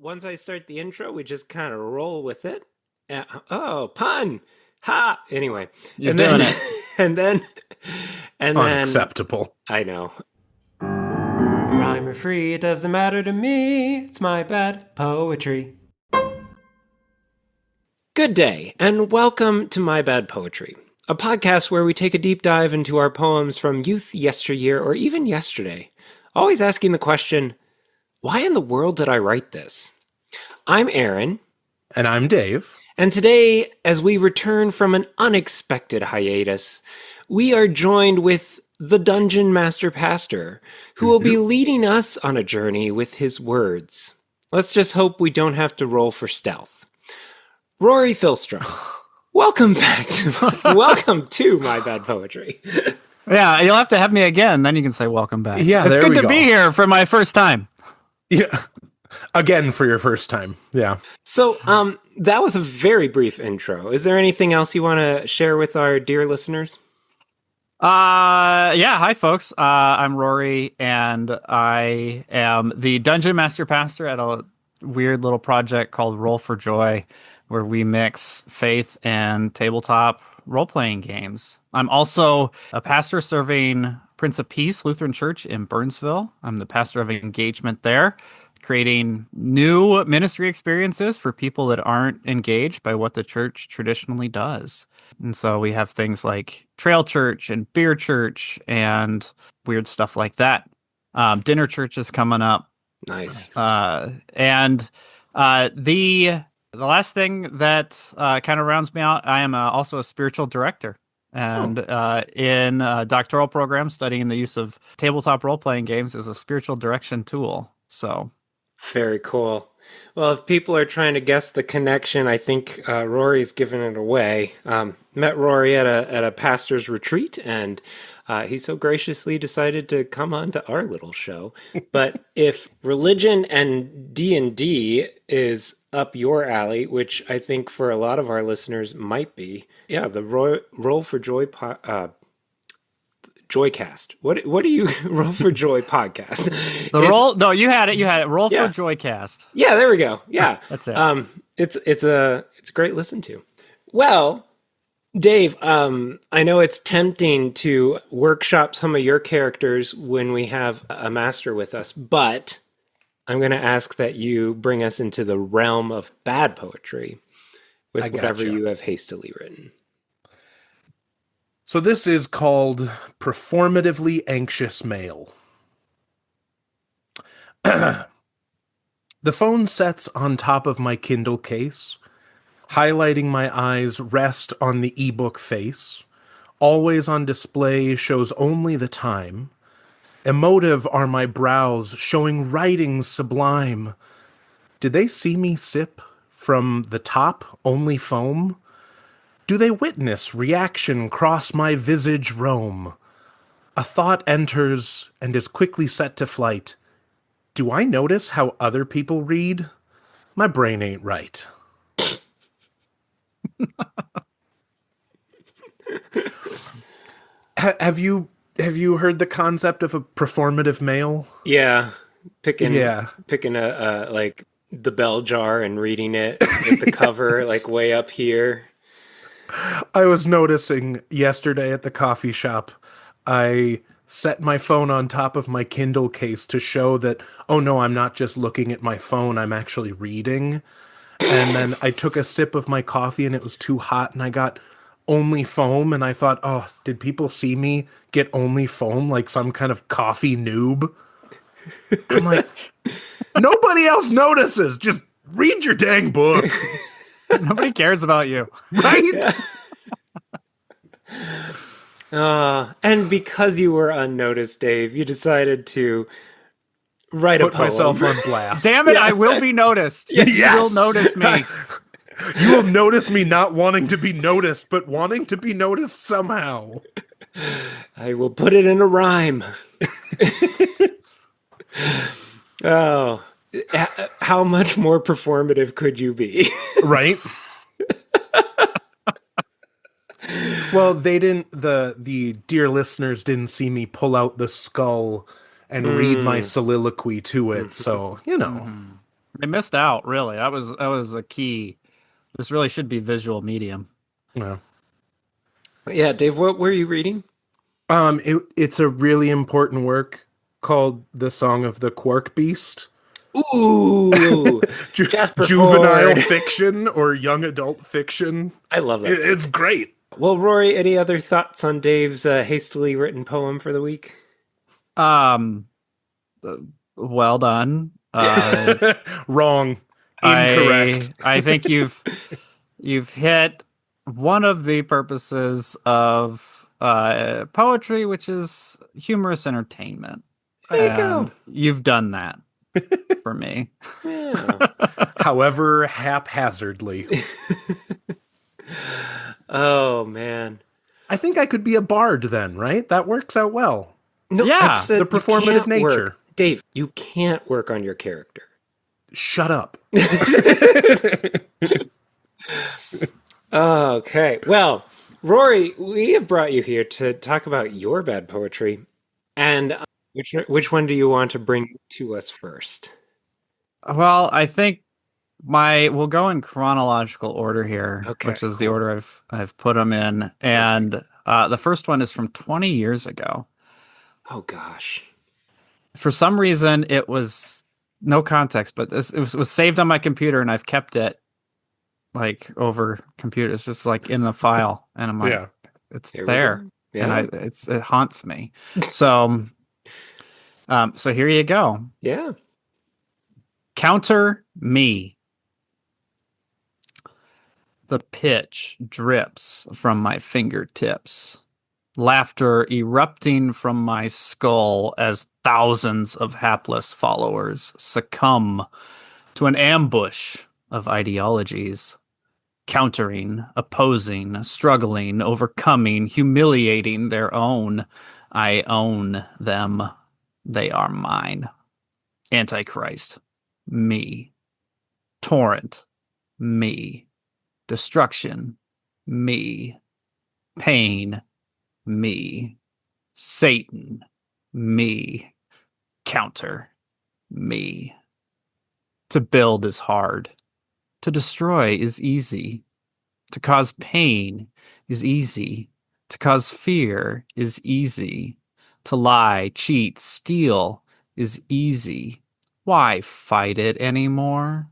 once I start the intro, we just kind of roll with it. Oh, pun! Ha! Anyway, You're doing it. and then, Unacceptable. I know. Rhyme or free, it doesn't matter to me. It's my bad poetry. Good day, and welcome to My Bad Poetry, a podcast where we take a deep dive into our poems from youth, yesteryear, or even yesterday, always asking the question, why in the world did I write this? I'm Aaron. And I'm Dave. And today, as we return from an unexpected hiatus, we are joined with the Dungeon Master Pastor, who will be leading us on a journey with his words. Let's just hope we don't have to roll for stealth. Rory Philstrom, welcome to My Bad Poetry. Yeah, you'll have to have me again, then you can say welcome back. Yeah, it's there good we to go. be here for my first time. Yeah. Again for your first time. Yeah. So, that was a very brief intro. Is there anything else you want to share with our dear listeners? Hi folks. I'm Rory, and I am the Dungeon Master Pastor at a weird little project called Roll for Joy, where we mix faith and tabletop role-playing games. I'm also a pastor serving Prince of Peace Lutheran Church in Burnsville. I'm the pastor of engagement there, creating new ministry experiences for people that aren't engaged by what the church traditionally does. And so we have things like trail church and beer church and weird stuff like that. Dinner church is coming up. Nice. And the last thing that kind of rounds me out, I am also a spiritual director. And in a doctoral program studying the use of tabletop role-playing games as a spiritual direction tool. So very cool. Well, if people are trying to guess the connection, I think Rory's given it away. Met Rory at a pastor's retreat, and he so graciously decided to come on to our little show. But if religion and D&D is up your alley, which I think for a lot of our listeners might be, yeah, the Roll for Joy Joycast. What do you Roll for Joy podcast? You had it. Roll for Joycast. Yeah, there we go. Yeah. That's it. It's a great listen to. Well, Dave, I know it's tempting to workshop some of your characters when we have a master with us, but I'm going to ask that you bring us into the realm of bad poetry with whatever you have hastily written. So this is called Performatively Anxious Male. The phone sets on top of my Kindle case, highlighting my eyes rest on the ebook face. Always on display shows only the time. Emotive are my brows, showing writings sublime. Did they see me sip from the top only foam? Do they witness reaction cross my visage roam? A thought enters and is quickly set to flight. Do I notice how other people read? My brain ain't right. Have you heard the concept of a performative male? Yeah, picking a like the bell jar and reading it with the cover like way up here. I was noticing yesterday at the coffee shop, I set my phone on top of my Kindle case to show that, oh no, I'm not just looking at my phone, I'm actually reading. And then I took a sip of my coffee and it was too hot and I got only foam. And I thought, oh, did people see me get only foam like some kind of coffee noob? I'm like, nobody else notices. Just read your dang book. Nobody cares about you. Right? And because you were unnoticed, Dave, you decided to write a poem. Put myself on blast. Damn it, I will be noticed. Yes. You will notice me. You will notice me not wanting to be noticed, but wanting to be noticed somehow. I will put it in a rhyme. Oh, how much more performative could you be? Right? Well, they didn't, the dear listeners didn't see me pull out the skull and read my soliloquy to it, so, you know. I missed out, really. That was a key. This really should be visual medium. Yeah. Yeah, Dave, what were you reading? It's a really important work called The Song of the Quark Beast. Ooh, Ju- Jasper juvenile Ford. fiction or young adult fiction. I love that. It's great. Well, Rory, any other thoughts on Dave's hastily written poem for the week? Um, well done. Wrong. I Incorrect. I think you've hit one of the purposes of poetry, which is humorous entertainment, There you go. and you've done that for me. Yeah. However, haphazardly. Oh man. I think I could be a bard then, right? That works out well. No, Yeah, that's the you performative can't work. nature. Dave, you can't work on your character. Shut up. Okay. Well, Rory, we have brought you here to talk about your bad poetry. And which one do you want to bring to us first? well, I think we'll go in chronological order here, Okay, which is the cool. order I've put them in, and the first one is from 20 years ago. Oh gosh. For some reason, it was no context, but it was saved on my computer, and I've kept it like over computers, just like in the file, and I'm like, Yeah. it's There we there, go. and Yeah. it haunts me. So, so here you go. Yeah. Counter me. The pitch drips from my fingertips. Laughter erupting from my skull as thousands of hapless followers succumb to an ambush of ideologies, countering, opposing, struggling, overcoming, humiliating their own. I own them. They are mine. Antichrist, me. Torrent, me. Destruction, me. Pain, me. Satan, me. Counter, me. To build is hard. To destroy is easy. To cause pain is easy. To cause fear is easy. To lie, cheat, steal is easy. Why fight it anymore?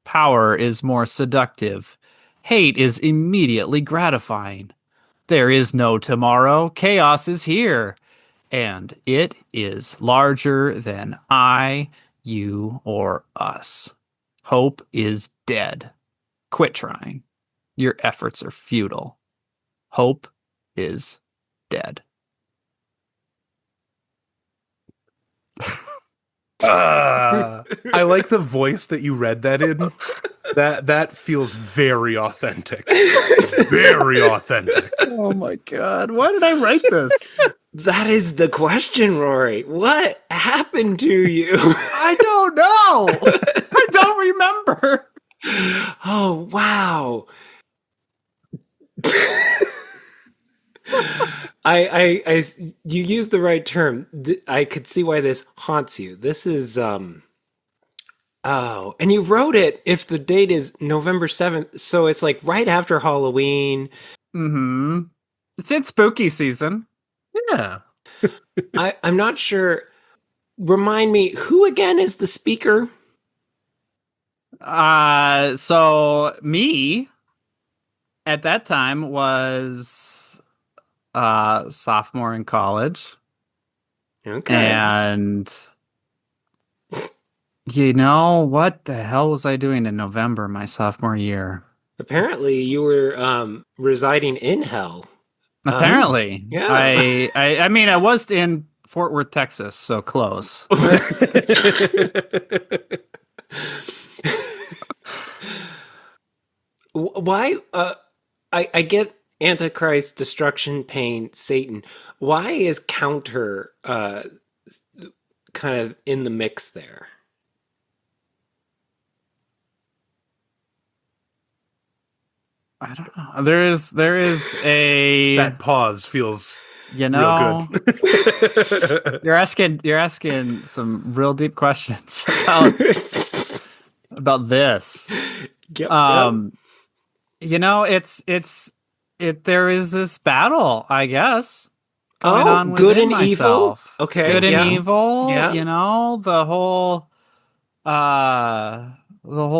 Power is more seductive. Hate is immediately gratifying. There is no tomorrow. Chaos is here. And it is larger than I, you, or us. Hope is dead. Quit trying. Your efforts are futile. Hope is dead. I like the voice that you read that in. That feels very authentic. Very authentic. Oh my God. Why did I write this? That is the question, Rory. What happened to you? I don't know. I don't remember. Oh, wow. You used the right term. I could see why this haunts you. This is, oh, and you wrote it if the date is November 7th. So it's like right after Halloween. Mm-hmm. It's in spooky season. Yeah. I'm not sure. Remind me, who again is the speaker? So me at that time was sophomore in college. Okay. And you know, what the hell was I doing in November my sophomore year? Apparently you were residing in hell. Apparently. Yeah. I mean, I was in Fort Worth, Texas, so close. Why? I get Antichrist, destruction, pain, Satan. Why is counter kind of in the mix there? I don't know. There is a That pause feels you real know good. you're asking some real deep questions about about this. Yep, Um, you know, there is this battle, I guess, going Oh, on good within and evil. myself. Okay, Good and yeah, evil, yeah. you know, the whole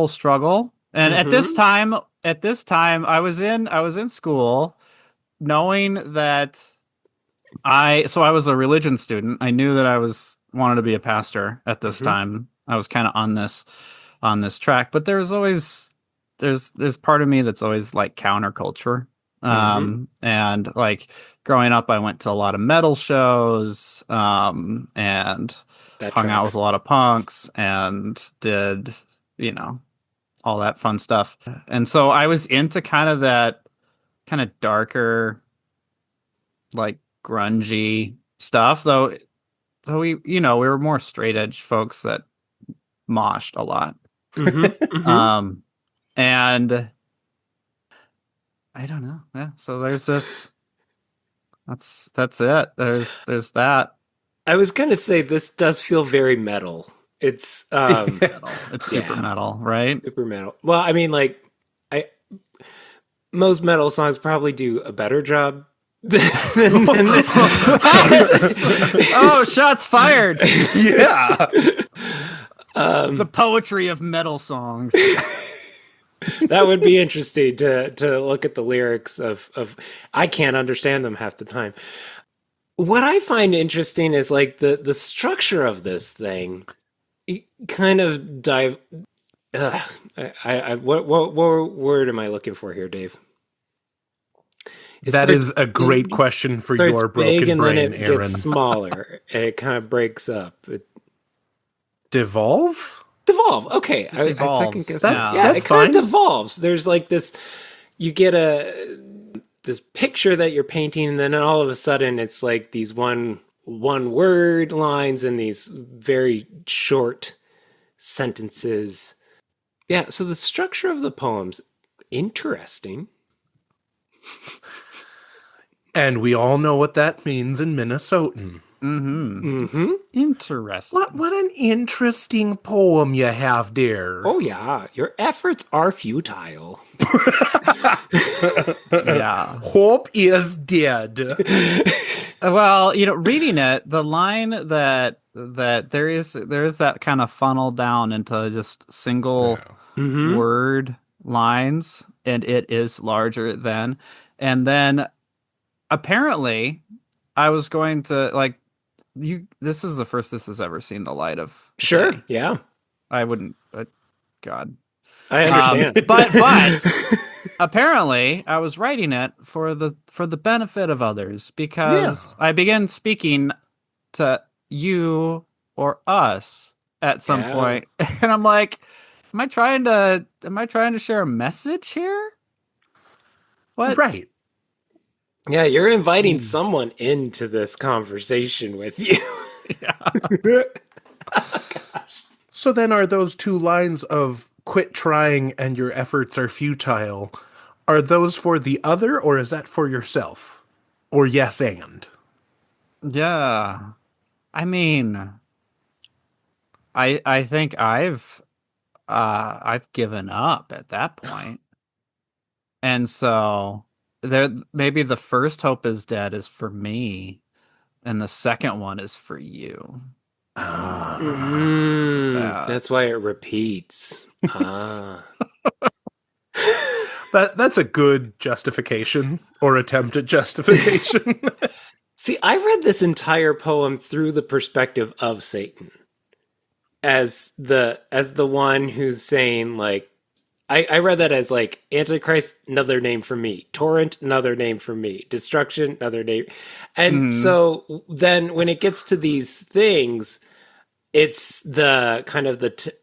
struggle. And Mm-hmm. at this time I was in school knowing that I was a religion student. I knew that I was wanted to be a pastor at this Mm-hmm. time. I was kind of on this track, but there's always there's part of me that's always like counterculture. Mm-hmm. And like growing up I went to a lot of metal shows and That hung out with tracks. a lot of punks and did, you know, all that fun stuff. And so I was into kind of that kind of darker, like grungy stuff, though we, you know, we were more straight edge folks that moshed a lot. Mm-hmm. Mm-hmm. Um, and I don't know. Yeah. So there's this. That's it. There's that I was gonna say this does feel very metal. It's metal. It's super yeah, metal, right? super metal. Well, I mean, like I most metal songs probably do a better job than Oh, shots fired. Yeah. The poetry of metal songs. that would be interesting to look at the lyrics of I can't understand them half the time. What I find interesting is like the structure of this thing. It kind of dive. What word am I looking for here, Dave? It That starts is a great big, question for starts your big broken and then brain, it gets Aaron. smaller and it kind of breaks up. It Devolve? devolve. Okay, I second Devolves. guess That that. Yeah. Yeah, that's it kind fine. of devolves. There's like this. You get this picture that you're painting, and then all of a sudden it's like these one word lines and these very short sentences. Yeah, so the structure of the poem's interesting. And we all know what that means in Minnesotan. Mm-hmm. It's Mm-hmm. interesting. What an interesting poem you have there. Oh yeah, your efforts are futile. Yeah. Hope is dead. Well, you know, reading it, the line that there is that kind of funnel down into just single Mm-hmm. word lines, and it is larger than. And then apparently, I was going to like you. This is the first this has ever seen the light of Sure. day. Yeah, I wouldn't. God. I understand. But apparently I was writing it for the benefit of others Yeah. because I began speaking to you or us at some Yeah. point, and I'm like, am I trying to share a message here? What? Right. Yeah, you're inviting someone into this conversation with you. Yeah. So then are those two lines of quit trying and your efforts are futile, are those for the other or is that for yourself? Or yes and? Yeah. I mean, I think I've given up at that point. And so there maybe the first hope is dead is for me, and the second one is for you. That's why it repeats. Ah. That's a good justification or attempt at justification. See, I read this entire poem through the perspective of Satan as the one who's saying like I read that as like Antichrist, another name for me. Torrent, another name for me. Destruction, another name. And Mhm. so then when it gets to these things, it's the kind of the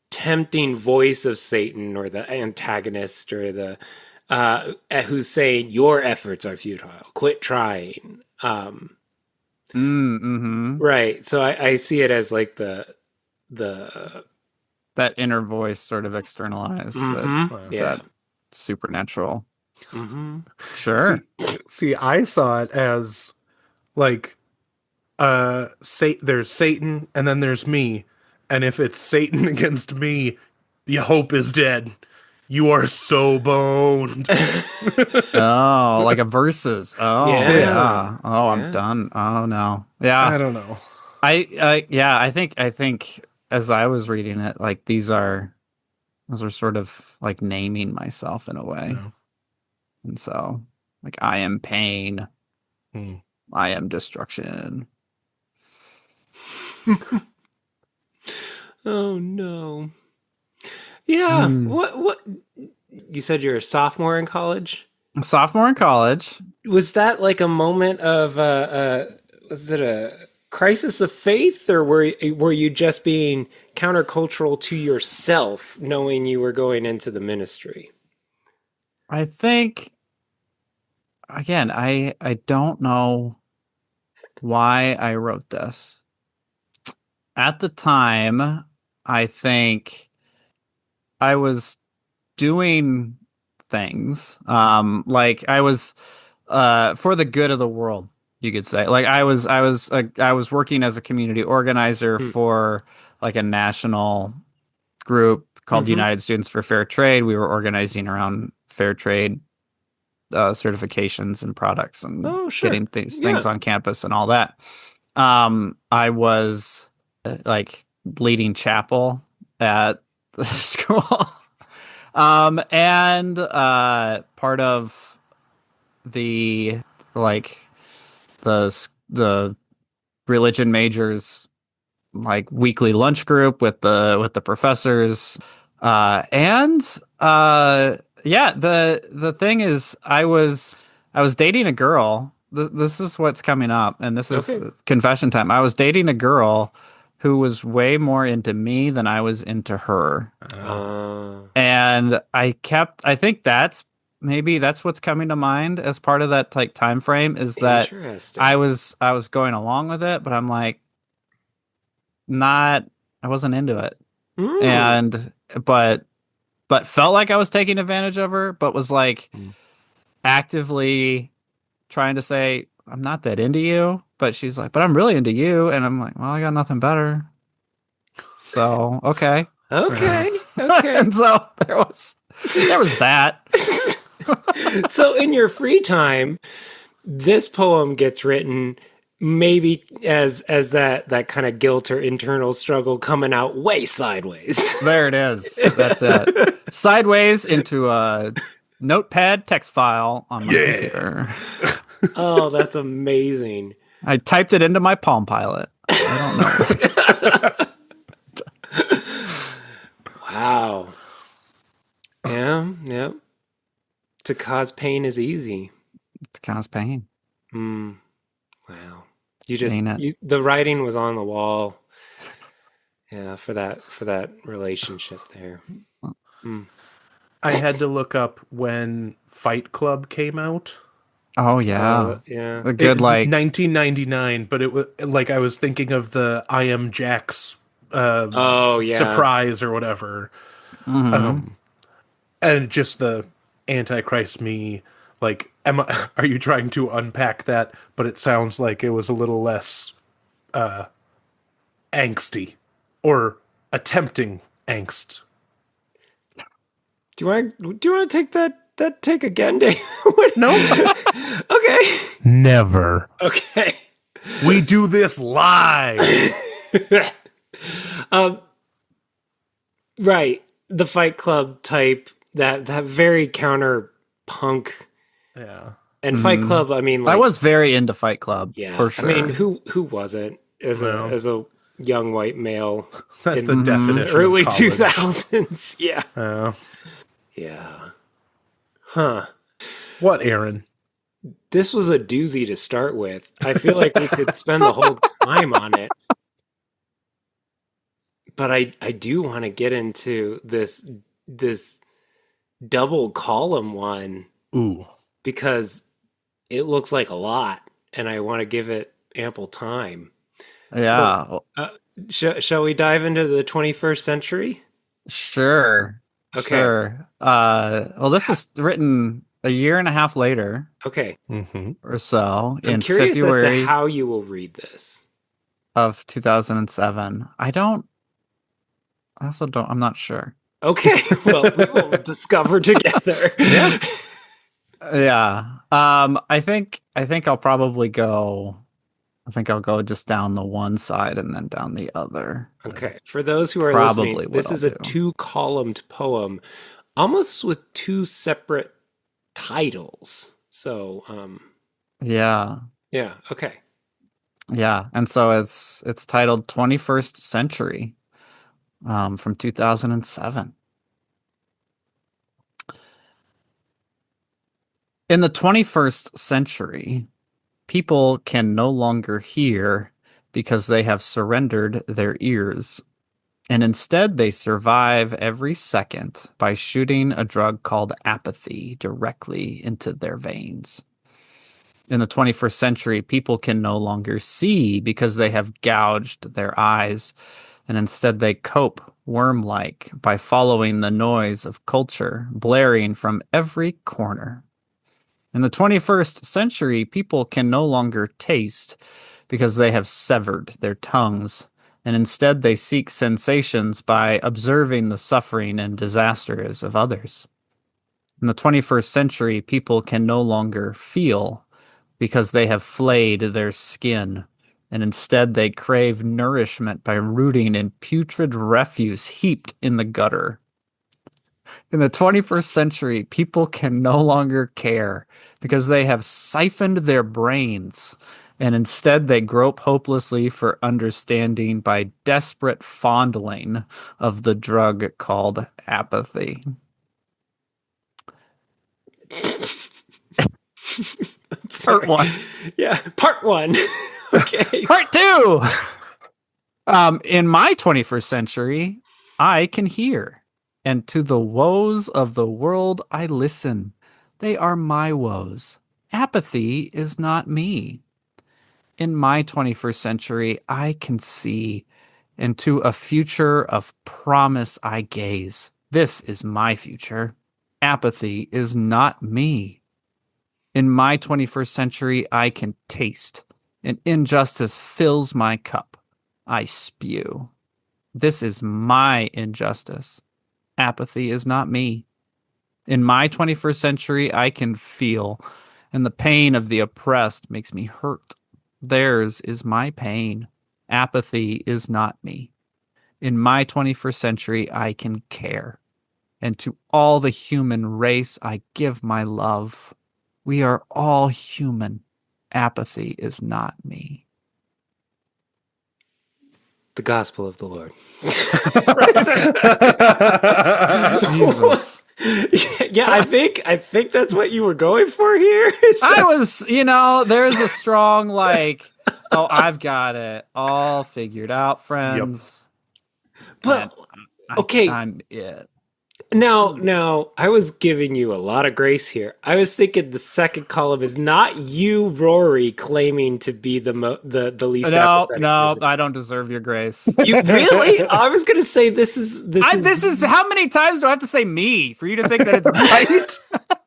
tempting voice of Satan or the antagonist or the who's saying your efforts are futile. Quit trying. Mm-hmm. Right. So I see it as like the That inner voice sort of externalized, yeah. that supernatural. Mm-hmm. Sure. See, I saw it as like there's Satan and then there's me. And if it's Satan against me, Your hope is dead. You are so boned. Oh, like a versus. Oh, Yeah. yeah. Oh, I'm Yeah. done. Oh no. Yeah. I don't know. Yeah, I think as I was reading it, like those are sort of like naming myself in a way. No. And so like I am pain, Hmm. I am destruction. Oh no. Yeah. Mm. What you said you're a sophomore in college? Sophomore in college. Was that like a moment of was it a crisis of faith, or were you just being countercultural to yourself, knowing you were going into the ministry? I think again, I don't know why I wrote this. At the time, I think I was doing things like I was for the good of the world, you could say. Like I was working as a community organizer Hmm. for like a national group called Mm-hmm. United Students for Fair Trade. We were organizing around fair trade certifications and products and Oh, sure. getting things Yeah. on campus and all that. I was like leading chapel at the school. And part of the like the religion majors like weekly lunch group with the professors. And yeah, the thing is I was dating a girl. This is what's coming up, and this is Okay. confession time. I was dating a girl who was way more into me than I was into her. Oh. And I think maybe that's what's coming to mind as part of that like time frame is that Interesting. I was going along with it, but I'm like not I wasn't into it. Mm. And but felt like I was taking advantage of her, but was like Hmm. actively trying to say I'm not that into you, but she's like, but I'm really into you, and I'm like, well, I got nothing better. So, okay. Okay. Okay. And so there was that. So in your free time, this poem gets written maybe as that kind of guilt or internal struggle coming out way sideways. There it is. That's it. Sideways into a notepad text file on my computer. Oh, that's amazing. I typed it into my Palm Pilot. I don't know. Wow. Yeah, yeah. To cause pain is easy. To cause pain. Mm, wow. Ain't it? The writing was on the wall. Yeah, for that relationship there. Mm. I had to look up when Fight Club came out. Oh yeah. Yeah. A good like 1999, but it was like I was thinking of the I Am Jack's Oh, yeah. surprise or whatever. mhm. And just the Antichrist me, like, are you trying to unpack that? But it sounds like it was a little less angsty or attempting angst. Do you want to take that take again, Dave? What? No, Okay. never. Okay. We do this live. Right. The Fight Club type, that very counter punk. Yeah. And Fight Club, I mean, like, I was very into Fight Club, yeah. for sure. I mean, who wasn't as No. a young white male That's in the definition. early of college. 2000s? Yeah. Yeah. Huh. What, Aaron? This was a doozy to start with. I feel like we could spend the whole time on it. But I do want to get into this double column one Ooh. because it looks like a lot and I want to give it ample time. Yeah. Shall we dive into the 21st century? Sure. Okay. Sure. Well, this is written a year and a half later Okay. Mm-hmm. or so I'm in curious as February to how you will read this. of 2007. I'm not sure. Okay, well, we will discover together. Yeah. Yeah. I think I'll probably go. I think I'll go just down the one side and then down the other. Okay, for those who are listening, Probably what this I'll is a do. two-columned poem, almost with two separate titles. So, Yeah. yeah, okay. Yeah. And so it's titled 21st Century from 2007. In the 21st century, people can no longer hear because they have surrendered their ears. And instead, they survive every second by shooting a drug called apathy directly into their veins. In the 21st century, people can no longer see because they have gouged their eyes, and instead they cope worm-like by following the noise of culture blaring from every corner. In the 21st century, people can no longer taste because they have severed their tongues, and instead they seek sensations by observing the suffering and disasters of others. In the 21st century, people can no longer feel because they have flayed their skin, and instead they crave nourishment by rooting in putrid refuse heaped in the gutter. In the 21st century, people can no longer care because they have siphoned their brains, and instead they grope hopelessly for understanding by desperate fondling of the drug called apathy. Sorry. Part one. Yeah, part one. Okay. Part two. In my 21st century, I can hear, and to the woes of the world I listen. They are my woes. Apathy is not me. In my 21st century, I can see, and to a future of promise I gaze. This is my future. Apathy is not me. In my 21st century, I can taste, and injustice fills my cup. I spew. This is my injustice. Apathy is not me. In my 21st century, I can feel, and the pain of the oppressed makes me hurt. Theirs is my pain. Apathy is not me. In my 21st century, I can care, and to all the human race, I give my love. We are all human. Apathy is not me. The gospel of the Lord. Jesus. Yeah, I think that's what you were going for here. I was, there's a strong oh, I've got it all figured out, friends. But And okay, I'm it. now I was giving you a lot of grace here. I was thinking the second column is not you, Rory, claiming to be the least apathetic person. I don't deserve your grace. You really? I was going to say this is How many times do I have to say me for you to think that it's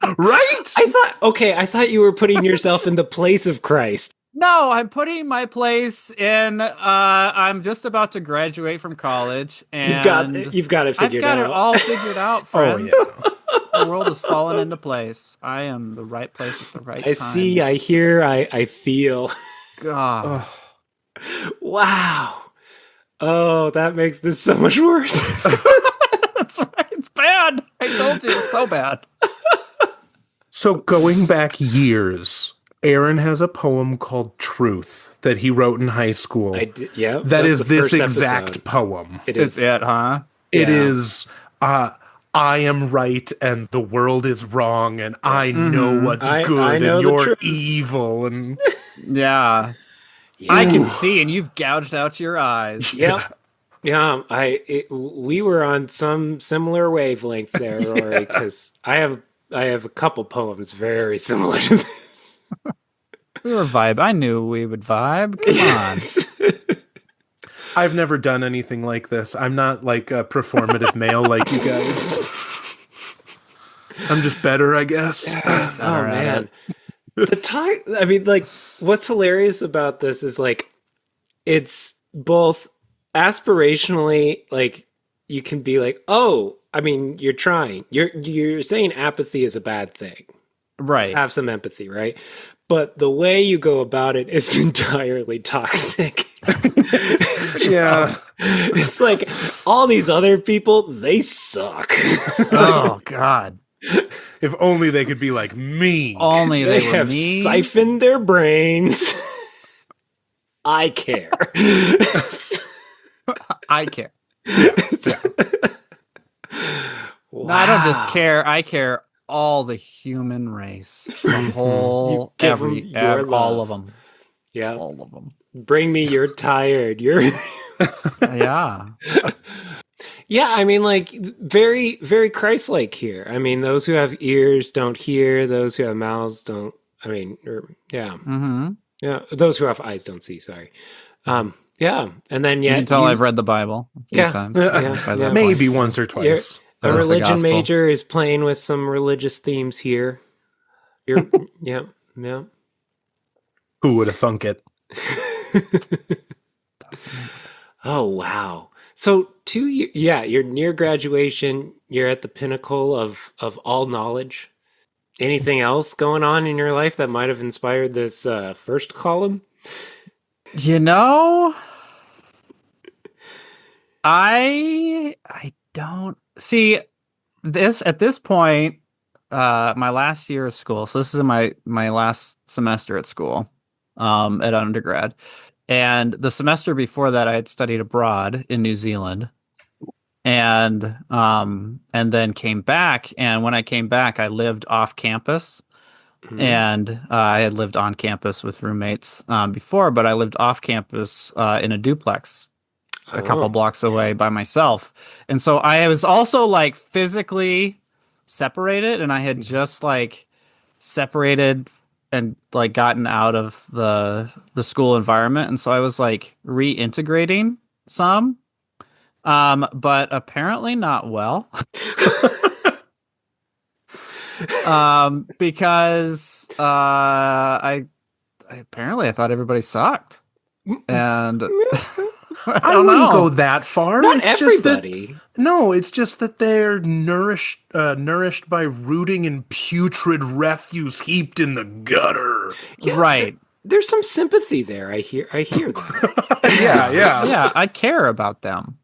right? Right? I thought you were putting yourself in the place of Christ. No, I'm putting my place in. I'm just about to graduate from college, and You've got it figured out. I've got it all figured out, friends. Oh, yeah. The world has fallen into place. I am the right place at the right time. I see, I hear, I feel. God. Wow. Oh, that makes this so much worse. That's right. It's bad. I told you, it's so bad. So going back years, Aaron has a poem called Truth that he wrote in high school. Yeah. That is this first exact episode. poem. It is. It's it, huh? It Yeah. is, I am right and the world is wrong and I know what's good I know and the you're truth. evil. And Yeah. I can see, and you've gouged out your eyes. Yep. Yeah, we were on some similar wavelength there, Rory, because I have a couple poems very similar to this. We were vibe. I knew we would vibe. Come on. I've never done anything like this. I'm not like a performative male like you guys. I'm just better, I guess. Oh man. What's hilarious about this is like it's both aspirationally you can be like, oh, I mean, you're trying. You're saying apathy is a bad thing. Let's Right. have some empathy, right? But the way you go about it is entirely toxic. Yeah. It's like all these other people, they suck. Oh God. If only they could be like me. Only They they were have me. siphoned their brains. I care. I care. Yeah. No, I don't just Wow. care. I care all the human race. The whole, You give 'em your all love. of them. Yeah. All of them. Bring me you're tired. You're Yeah. Yeah, I mean, like, very, very Christ-like here. I mean, those who have ears don't hear. Those who have mouths don't. I mean, yeah, Mm-hmm. yeah. Those who have eyes don't see. Sorry. Yeah, and then You yet can tell I've read the Bible a few Yeah. times. Yeah, By that yeah. Maybe point. once or You're, twice. a That's the religion gospel. major is playing with some religious themes here. You're, yeah, yeah. Who would have thunk it? Oh wow! So 2 years, yeah, you're near graduation. You're at the pinnacle of all knowledge. Anything else going on in your life that might have inspired this first column? You know, I don't see this at this point. My last year of school. So this is my last semester at school, at undergrad. And the semester before that, I had studied abroad in New Zealand, and then came back. And when I came back, I lived off campus, and I had lived on campus with roommates before, but I lived off campus in a duplex a couple blocks away by myself. And so I was also like physically separated, and I had just like separated and like gotten out of the school environment, and so I was like reintegrating some, but apparently not well. Because I apparently I thought everybody sucked, and I don't wouldn't know. go that far. Not It's just that- everybody. no, it's just that they're nourished by rooting in putrid refuse heaped in the gutter. Yeah, Right. There's some sympathy there. I hear that. Yeah. Yeah, I care about them.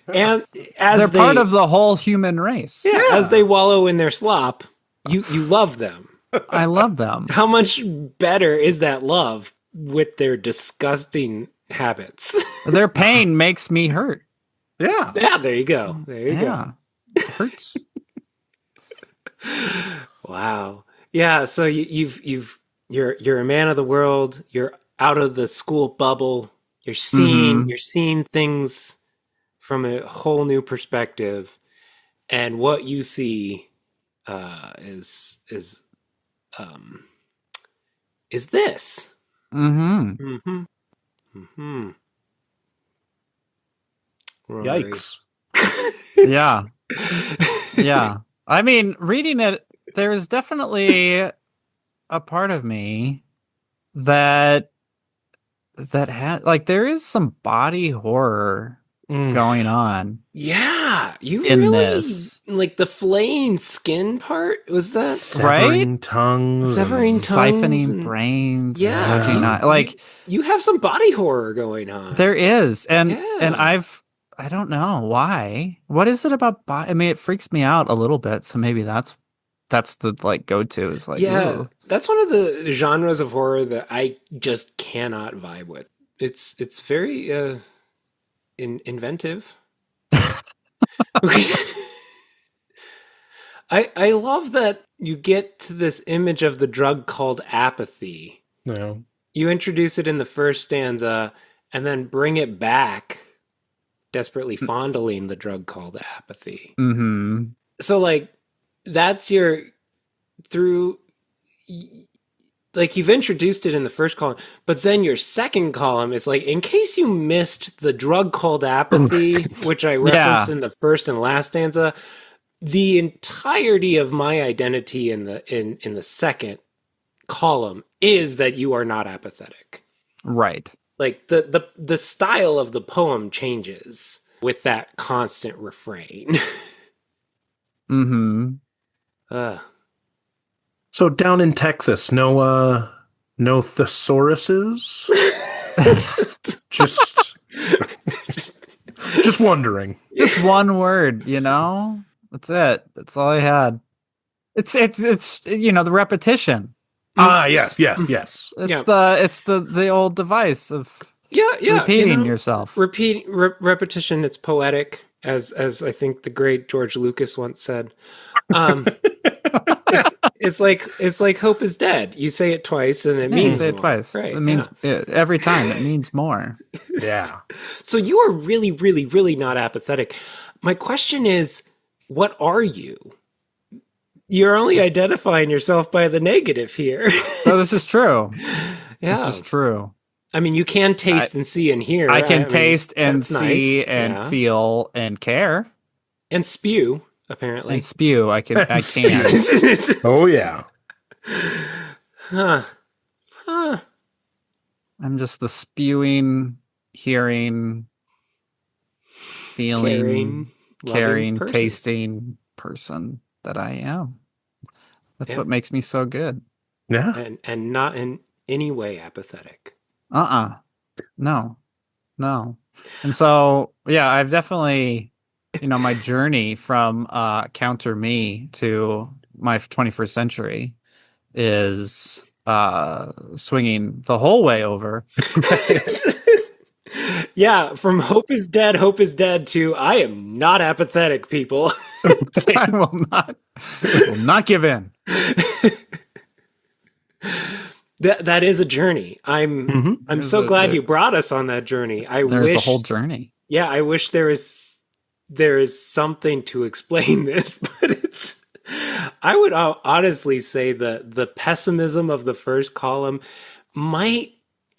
And as They're they, part of the whole human race. yeah, as they wallow in their slop, you love them. I love them. How much better is that love with their disgusting habits? Their pain makes me hurt. Yeah. Yeah, there you go. There you Yeah. It hurts. go. Wow. Yeah, so you're a man of the world. You're out of the school bubble. You're seeing things from a whole new perspective, and what you see is this. Mm-hmm. Mm-hmm. Yikes. Yeah. Yeah. I mean, reading it, there's definitely a part of me that had like there is some body horror going on Yeah, you in really this. like the flaying skin part. Was that Severing tongues. severing and- tongues Siphoning and- brains. Yeah, judging not- like you have some body horror going on. there is, and Yeah. I don't know why. What is it about body? I mean, it freaks me out a little bit. So maybe that's the like go to is like Yeah, ooh. that's one of the genres of horror that I just cannot vibe with. It's very inventive. I love that you get to this image of the drug called apathy. No. You introduce it in the first stanza and then bring it back, desperately fondling the drug called apathy. Mm-hmm. So like that's your through like you've introduced it in the first column, but then your second column is like in case you missed the drug called apathy, which I referenced in the first and last stanza, the entirety of my identity in the second column is that you are not apathetic. Right. Like the style of the poem changes. with that constant refrain. Mm-hmm. uh, So down in Texas, no thesauruses? Just wondering. Just one word, That's it. That's all I had. It's the repetition. Ah, yes. It's Yeah. the old device of repeating yourself. Repetition. It's poetic, as I think the great George Lucas once said. It's like hope is dead. You say it twice, and it means you say more. it twice. Right? It means every time. It means more. Yeah. So you are really, really, really not apathetic. My question is, what are you? You're only identifying yourself by the negative here. Oh, this is true. Yeah. This is true. I mean, you can taste and see and hear. I can taste and see nice. and feel and care. And spew, apparently. And spew. I can. Oh, yeah. Huh. I'm just the spewing, hearing, feeling, caring, tasting person that I am. That's what makes me so good. Yeah. And not in any way apathetic. No. And so, yeah, I've definitely, my journey from Counter Me to my 21st century is swinging the whole way over. Yeah, from hope is dead to I am not apathetic, people. I will not give in. That is a journey. I'm so glad you brought us on that journey. There's a whole journey. Yeah, I wish there is something to explain this, but I would honestly say the pessimism of the first column might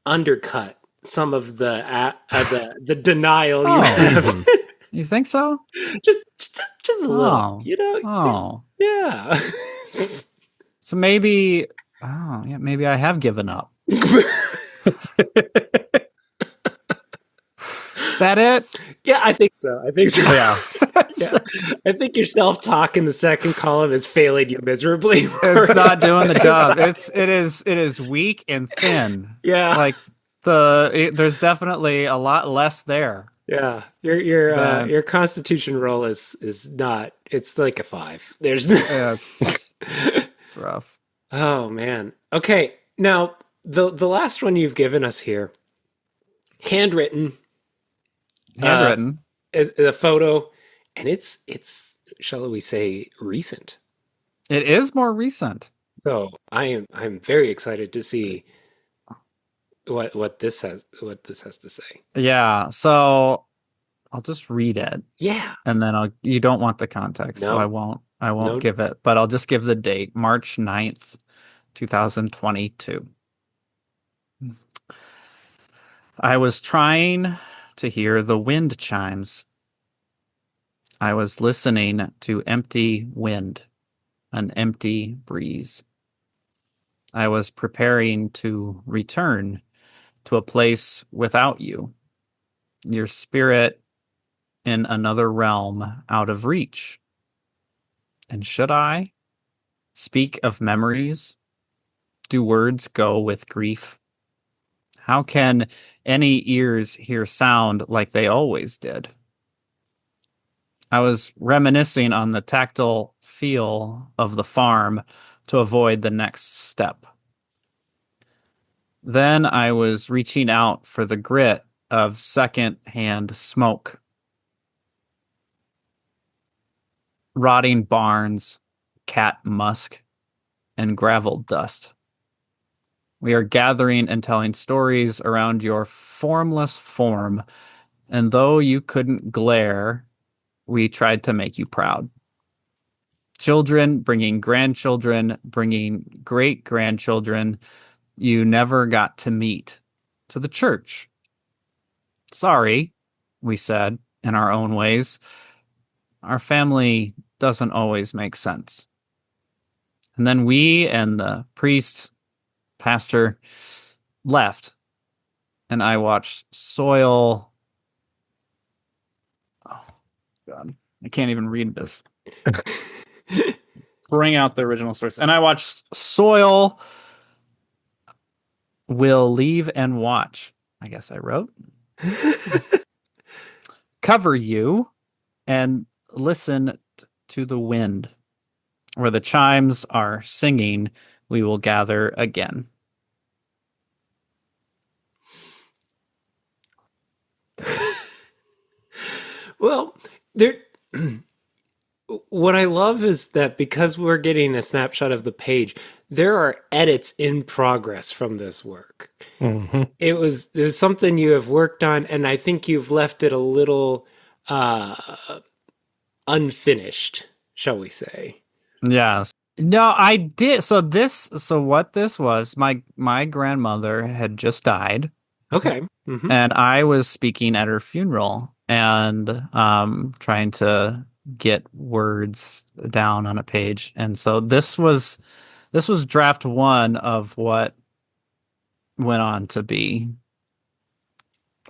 undercut some of the denial you have. You think so? just a little, yeah. So maybe, maybe I have given up. Is that it? Yeah, I think so. Yeah. Yeah. I think your self-talk in the second column is failing you miserably. It's not doing the job. It is weak and thin. Yeah. Like there's definitely a lot less there. Yeah. Your constitution roll is not, it's like a 5. There's it's rough. Oh man. Okay. Now the last one you've given us here, handwritten, a photo, and it's shall we say recent. It is more recent. So I'm very excited to see what this has to say. Yeah. So I'll just read it. Yeah. And then you don't want the context, so I won't give it, but I'll just give the date, March 9th, 2022. I was trying to hear the wind chimes. I was listening to empty wind, an empty breeze. I was preparing to return to a place without you, your spirit in another realm out of reach. And should I speak of memories? Do words go with grief? How can any ears hear sound like they always did? I was reminiscing on the tactile feel of the farm to avoid the next step. Then I was reaching out for the grit of second-hand smoke. Rotting barns, cat musk, and gravel dust. We are gathering and telling stories around your formless form, and though you couldn't glare, we tried to make you proud. Children bringing grandchildren, bringing great-grandchildren you never got to meet, to the church. Sorry, we said in our own ways. Our family doesn't always make sense. And then we and the priest, pastor, left, and I watched soil God, I can't even read this. Bring out the original source. And I watched Soil Will Leave and Watch. I guess I wrote. Cover You and Listen to the Wind. Where the chimes are singing, we will gather again. Well, there. What I love is that because we're getting a snapshot of the page, there are edits in progress from this work. Mm-hmm. There's something you have worked on, and I think you've left it a little unfinished, shall we say? Yes. No, I did. So what this was, my grandmother had just died. Okay. Mm-hmm. And I was speaking at her funeral and trying to get words down on a page. And so this was draft one of what went on to be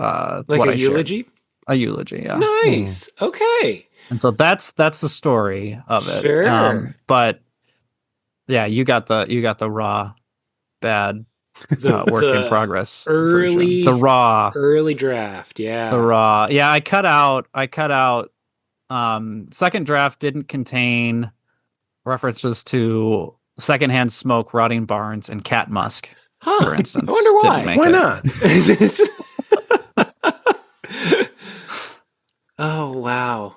Like what a I eulogy? shared. A eulogy, yeah. Nice. Okay. And so that's the story of it. Sure. But yeah, you got the raw bad work in progress early version. The early draft, yeah. The raw. Yeah, I cut out second draft didn't contain references to secondhand smoke, rotting barns, and cat musk, for instance. I wonder why. Why not? Oh, wow.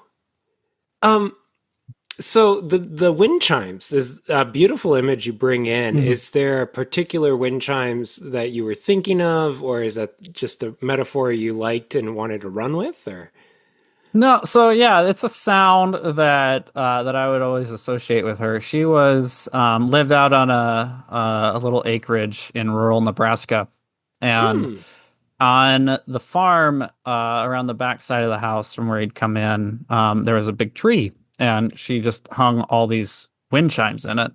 So the wind chimes is a beautiful image you bring in. Mm-hmm. Is there particular wind chimes that you were thinking of, or is that just a metaphor you liked and wanted to run with, or? No, so yeah, it's a sound that I would always associate with her. She was lived out on a little acreage in rural Nebraska, and on the farm around the back side of the house from where he'd come in, there was a big tree, and she just hung all these wind chimes in it,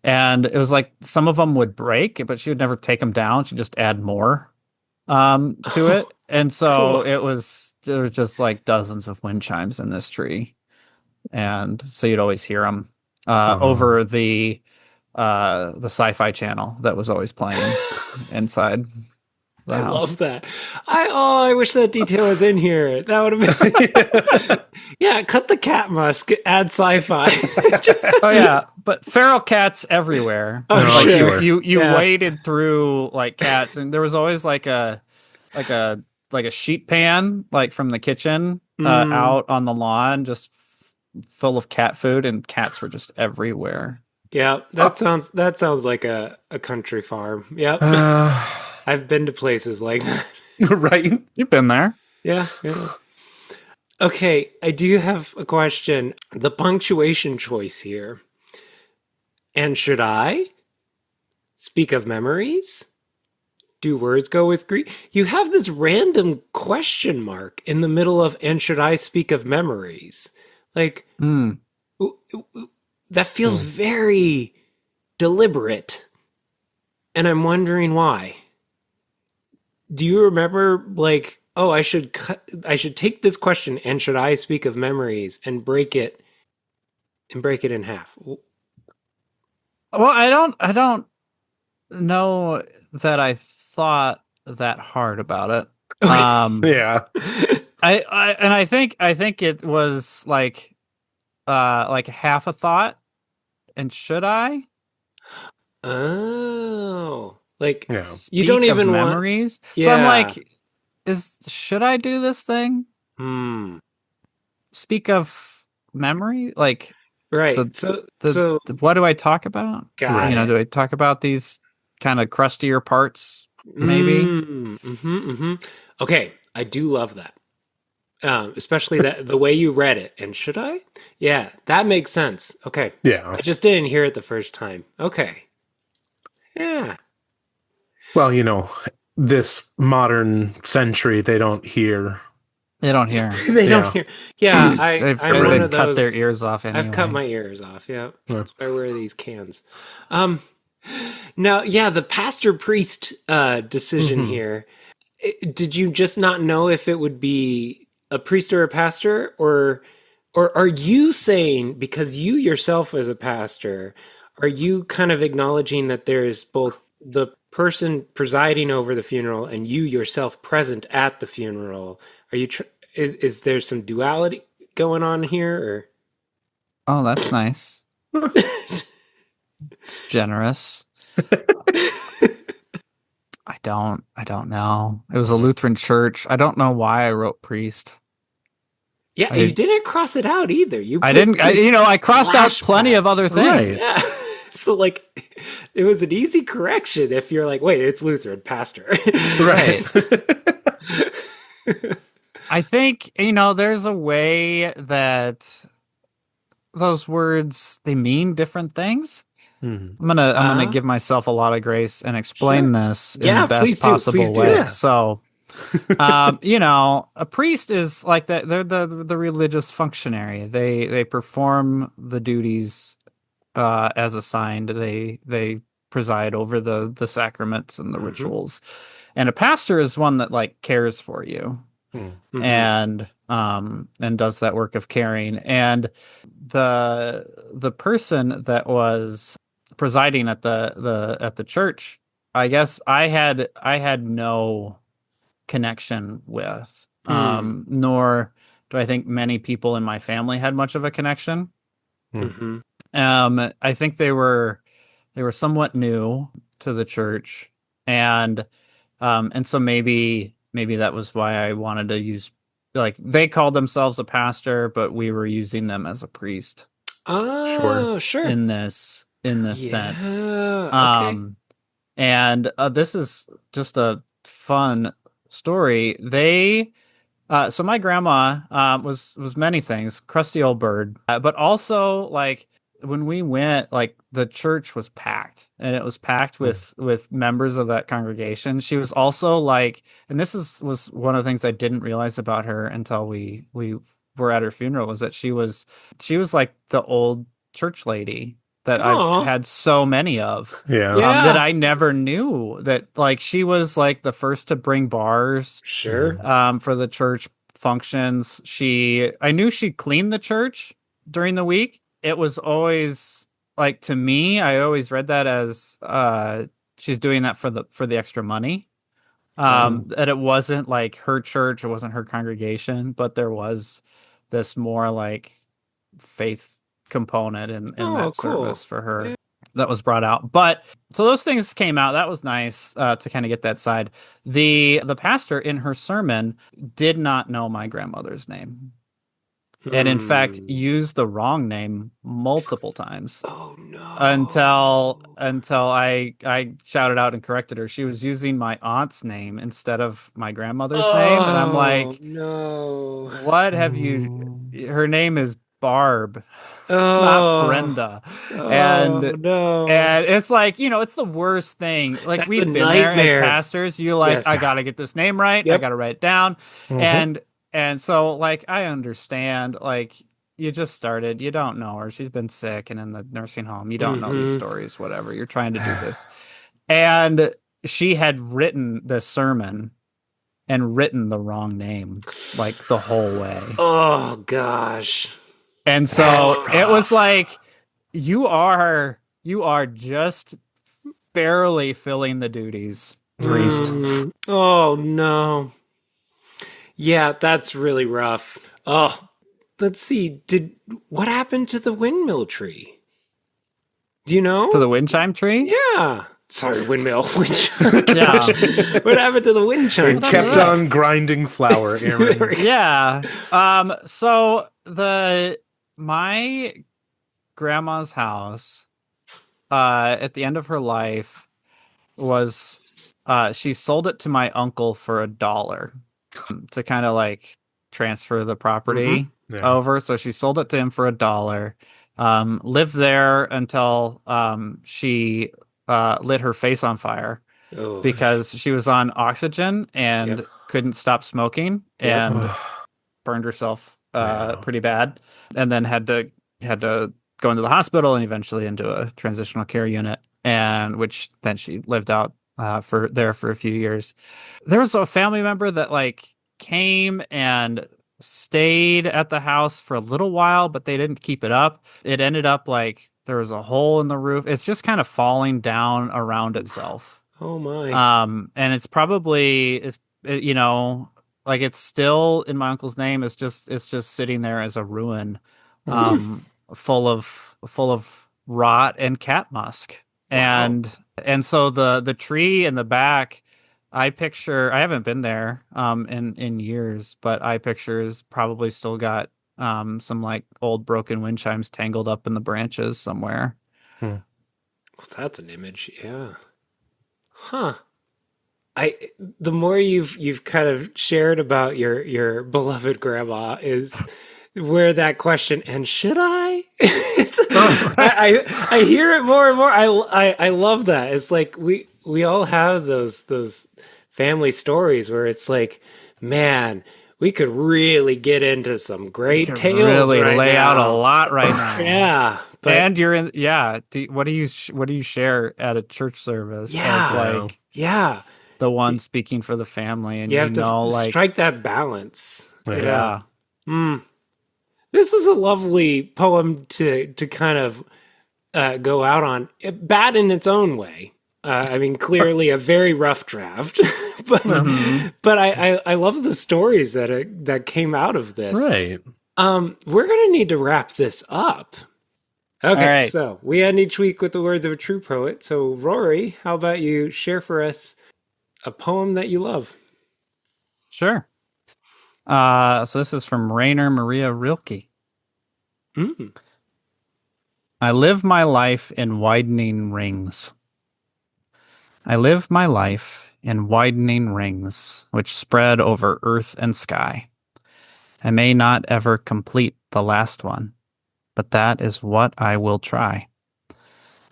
and it was like some of them would break, but she would never take them down. She'd just add more to it, and so cool. There was just like dozens of wind chimes in this tree, and so you'd always hear them over the sci-fi channel that was always playing inside the house. Love that. I wish that detail was in here. That would have been yeah. Cut the cat musk, add sci-fi. Oh yeah, but feral cats everywhere. Oh, like sure. You waded through like cats, and there was always like a sheet pan like from the kitchen out on the lawn, just full of cat food, and cats were just everywhere. Yeah, that sounds like a country farm. Yep. I've been to places like that. Right? You've been there. Yeah. Okay, I do have a question. The punctuation choice here. And should I speak of memories? Do words go with Greek? You have this random question mark in the middle of, and should I speak of memories? Like, that feels very deliberate. And I'm wondering why. Do you remember, like, oh, I should take this question, and should I speak of memories, and break it in half? Well, I don't know that I thought that hard about it. Yeah. I think it was like half a thought. And should I? Oh, like you don't even want memories. Yeah. So I'm like, should I do this thing? Speak of memory, like right. So what do I talk about? Do I talk about these kind of crustier parts? Maybe. Okay, I do love that. Especially the way you read it. And should I? Yeah, that makes sense. Okay. Yeah. I just didn't hear it the first time. Okay. Yeah. Well, this modern century, they don't hear. They don't hear. They don't hear. Yeah, they've cut their ears off anyway. I've cut my ears off, yeah. That's why I wear these cans. Now, yeah, the pastor-priest decision here, did you just not know if it would be a priest or a pastor, or Or are you saying, because you yourself as a pastor, are you kind of acknowledging that there is both the person presiding over the funeral and you yourself present at the funeral? Are you is there some duality going on here Oh, that's nice. It's generous. I don't know. It was a Lutheran church. I don't know why I wrote priest. Yeah, you didn't cross it out either. You I put didn't, I crossed out slash plenty of past. other Right. things. Yeah. So like it was an easy correction if you're like, wait, it's Lutheran pastor. Right. I think, there's a way that those words, they mean different things. Mhm. I'm gonna give myself a lot of grace and explain Sure. this in Yeah, the best please do. possible Please do. way. Yeah. So, a priest is like that. They're the religious functionary. They perform the duties as assigned. They preside over the sacraments and the rituals. And a pastor is one that like cares for you Mm. and does that work of caring. And the person that was presiding at the church, I guess I had no connection with, nor do I think many people in my family had much of a connection. Mm-hmm. I think they were somewhat new to the church, and so maybe that was why I wanted to use, like, they called themselves a pastor, but we were using them as a priest Oh, sure. in this sense. Yeah. Okay. And this is just a fun story. So my grandma was many things, crusty old bird, but also like when we went, like the church was packed, and it was packed with members of that congregation. She was also like, and was one of the things I didn't realize about her until we were at her funeral, was that she was like the old church lady that I've Oh, had so many of. Yeah. yeah. That I never knew, that like she was like the first to bring bars Sure. for the church functions. I knew she cleaned the church during the week. It was always like, to me, I always read that as she's doing that for the extra money. That it wasn't like her church, it wasn't her congregation, but there was this more like faith component in Oh, that cool. service for her that was brought out. But so those things came out. That was nice to kind of get that side. The pastor in her sermon did not know my grandmother's name, and in fact used the wrong name multiple times. Oh no. Until I shouted out and corrected her. She was using my aunt's name instead of my grandmother's name, and I'm like, no. what have you? Her name is Barb, not Oh. Brenda. Oh and no. and it's like, it's the worst thing. Like, That's we've a been there nightmare. as pastors. You're like, Yes. I gotta get this name right. I Yep. gotta write it down. Mhm. And so, like, I understand, like, you just started, you don't know her. She's been sick and in the nursing home. You don't know these stories, whatever. You're trying to do this. And she had written the sermon and written the wrong name, like, the whole way. Oh gosh. And so it was like, you are just barely filling the duties, priest. Oh no. Yeah, that's really rough. Oh, let's see. What happened to the windmill tree? Do you know? To the wind chime tree? Yeah. Sorry, windmill. Wind chime. Yeah. What happened to the wind chime? It kept tree? on grinding flour, Aaron. Yeah. So my grandma's house, at the end of her life, was she sold it to my uncle for $1 to kind of like transfer the property over. So she sold it to him for $1. Lived there until she lit her face on fire because she was on oxygen and couldn't stop smoking and burned herself pretty bad, and then had to go into the hospital and eventually into a transitional care unit, and which then she lived out for a few years. There was a family member that like came and stayed at the house for a little while, but they didn't keep it up. It ended up like there was a hole in the roof. It's just kind of falling down around itself. Oh my. And it's probably you know, like it's still in my uncle's name. It's just sitting there as a ruin, um, full of rot and cat musk. Wow. And so the tree in the back, I haven't been there in years, but I picture is probably still got some like old broken wind chimes tangled up in the branches somewhere. Hmm. Well, that's an image. Yeah. Huh. I the more you've kind of shared about your beloved grandma is where that question, and should I? I hear it more and more. I love that. It's like we all have those family stories where it's like, man, we could really get into some We great could tales really right lay out a now. lot right now. Yeah, but And you're in, yeah. What do you share at a church service as yeah, Yeah. like yeah. the one speaking for the family, and You have to like, strike that balance. Yeah. Yeah. yeah, Mm. This is a lovely poem to kind of go out on. Bad in its own way. I mean, clearly a very rough draft, but hmm I love the stories that came out of this. Right. We're gonna need to wrap this up. All Okay, right, so we end each week with the words of a true poet. So Rory, how about you share for us a poem that you love? sure. So this is from Rainer Maria Rilke. Mm. I live my life in widening rings. I live my life in widening rings, which spread over earth and sky. I may not ever complete the last one, but that is what I will try.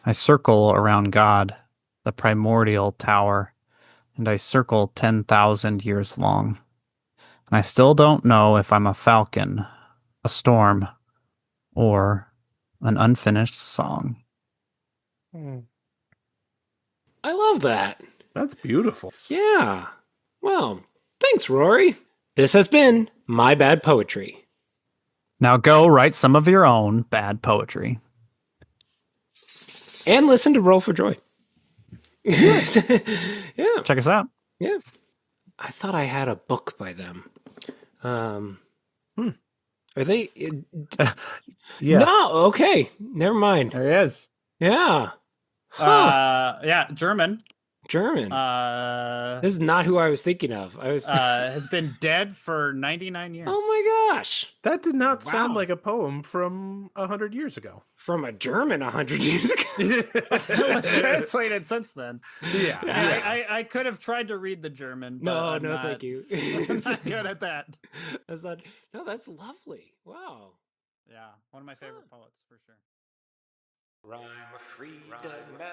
I circle around God, the primordial tower, and I circle 10,000 years long. And I still don't know if I'm a falcon, a storm, or an unfinished song. Hmm. I love that. That's beautiful. Yeah. Well, thanks, Rory. This has been My Bad Poetry. Now go write some of your own bad poetry. And listen to Roll for Joy. Yeah. Check us out. Yeah. I thought I had a book by them. Hmm. Are they? Yeah. No. Okay. Never mind. There he is. Yeah. Huh. Yeah, German. German. This is not who I was thinking of. I was. Has been dead for 99 years. Oh my gosh. That did not sound Wow. like a poem from 100 years ago. From a German 100 years ago. It was translated since then. Yeah. I could have tried to read the German, but No, I'm no, not, thank you. I'm not good at that. That's not. No, that's lovely. Wow. Yeah, one of my favorite poets for sure. Rhyme or free doesn't matter.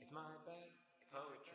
It's my bad poetry.